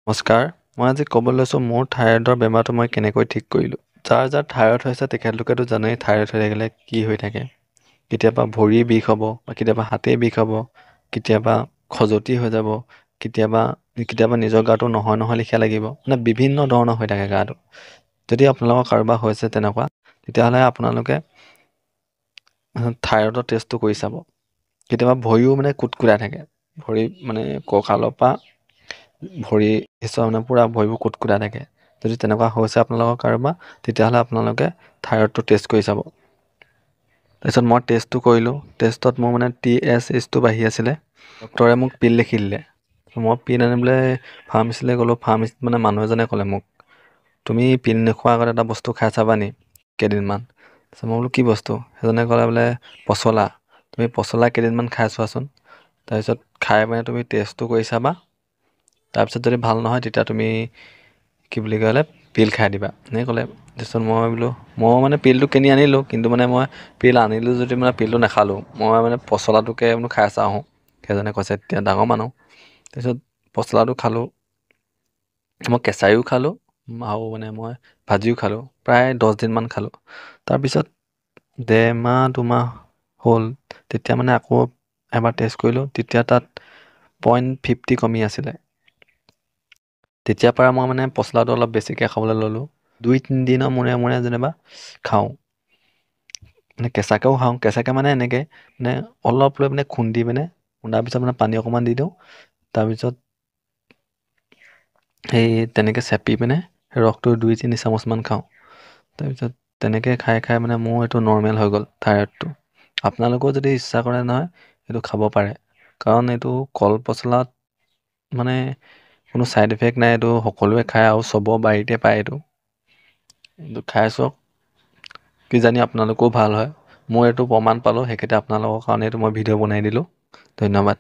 নমস্কাৰ, মই আজি ক'বলৈ লৈছোঁ মোৰ থাইৰয়ডৰ বেমাৰটো মই কেনেকৈ ঠিক কৰিলোঁ। যাৰ থাইৰয়ড হৈছে তেখেতলোকেতো জানেই থাইৰয়ড হৈ থাকিলে কি হৈ থাকে। কেতিয়াবা ভৰিৰ বিষ হ'ব বা কেতিয়াবা হাতেই বিষ হ'ব, কেতিয়াবা খজুৱতি হৈ যাব, কেতিয়াবা নিজৰ গাটো নহয় লেখীয়া লাগিব। মানে বিভিন্ন ধৰণৰ হৈ থাকে গাটো। যদি আপোনালোকৰ কাৰোবাৰ হৈছে তেনেকুৱা, তেতিয়াহ'লে আপোনালোকে থাইৰয়ডৰ টেষ্টটো কৰি চাব। কেতিয়াবা ভৰিও মানে কুটকুটাই থাকে। ভৰি মানে কঁকালৰ পৰা ভৰি মানে পূৰা ভৰিবোৰ কুটকুটাই থাকে। যদি তেনেকুৱা হৈছে আপোনালোকৰ কাৰোবাৰ, তেতিয়াহ'লে আপোনালোকে থাইৰয়ডটো টেষ্ট কৰি চাব। তাৰপিছত মই টেষ্টটো কৰিলোঁ। টেষ্টত মোৰ মানে TSH বাঢ়ি আছিলে। ডক্টৰে মোক পিল লিখি দিলে। মই পিল আনিবলৈ ফাৰ্মাচীলৈ গ'লোঁ। ফাৰ্মাচীত মানে মানুহ এজনে ক'লে মোক, তুমি পিল নোখোৱাৰ আগত এটা বস্তু খাই চাবা নি কেইদিনমান। তাৰপিছত মই বোলো কি বস্তু? সেইজনে ক'লে বোলে পচলা। তুমি পচলা কেইদিনমান খাই চোৱাচোন। তাৰপিছত খাই মানে তুমি টেষ্টটো কৰি চাবা। তাৰপিছত যদি ভাল নহয় তেতিয়া তুমি কি বুলি ক'লে পিল খাই দিবা। এনেকৈ ক'লে। তাৰপিছত মই মানে পিলটো কিনি আনিলোঁ, কিন্তু মানে মই পিল আনিলোঁ যদি মানে পিলটো নাখালোঁ। মই মানে পচলাটোকে খাই চাওঁ। সেইজনে কৈছে তেতিয়া ডাঙৰ মানুহ। তাৰপিছত পচলাটো খালোঁ। মই কেঁচাইও খালোঁ আৰু মানে মই ভাজিও খালোঁ। প্ৰায় 10 দিনমান খালোঁ। তাৰপিছত 1.5-2 মাহ হ'ল, তেতিয়া মানে আকৌ এবাৰ টেষ্ট কৰিলোঁ। তেতিয়া তাত 0.50 কমি আছিলে। তেতিয়াৰ পৰা মই মানে পচলাটো অলপ বেছিকৈ খাবলৈ ল'লোঁ। 2-3 দিনৰ মূৰে যেনিবা খাওঁ। মানে কেঁচাকৈও খাওঁ। কেঁচাকৈ মানে এনেকৈ মানে অলপ লৈ মানে খুন্দাৰ পিছত মানে পানী অকণমান দি দিওঁ। তাৰপিছত সেই তেনেকৈ চেপি পিনে ৰসটো 2-3 চামুচমান খাওঁ। তাৰপিছত তেনেকৈ খাই মানে মোৰ এইটো নৰ্মেল হৈ গ'ল থাইৰয়ডটো। আপোনালোকেও যদি ইচ্ছা কৰে নহয়, এইটো খাব পাৰে। কাৰণ এইটো কল পচলাত মানে কোনো ছাইড ইফেক্ট নাই। এইটো সকলোৱে খায় আৰু চবৰ বাৰীতে পায় এইটো খাই চাওক, কিজানি আপোনালোকেও ভাল হয়। মই এইটো প্ৰমাণ পালোঁ, সেইকেইটা আপোনালোকৰ কাৰণে এইটো মই ভিডিঅ' বনাই দিলোঁ। ধন্যবাদ।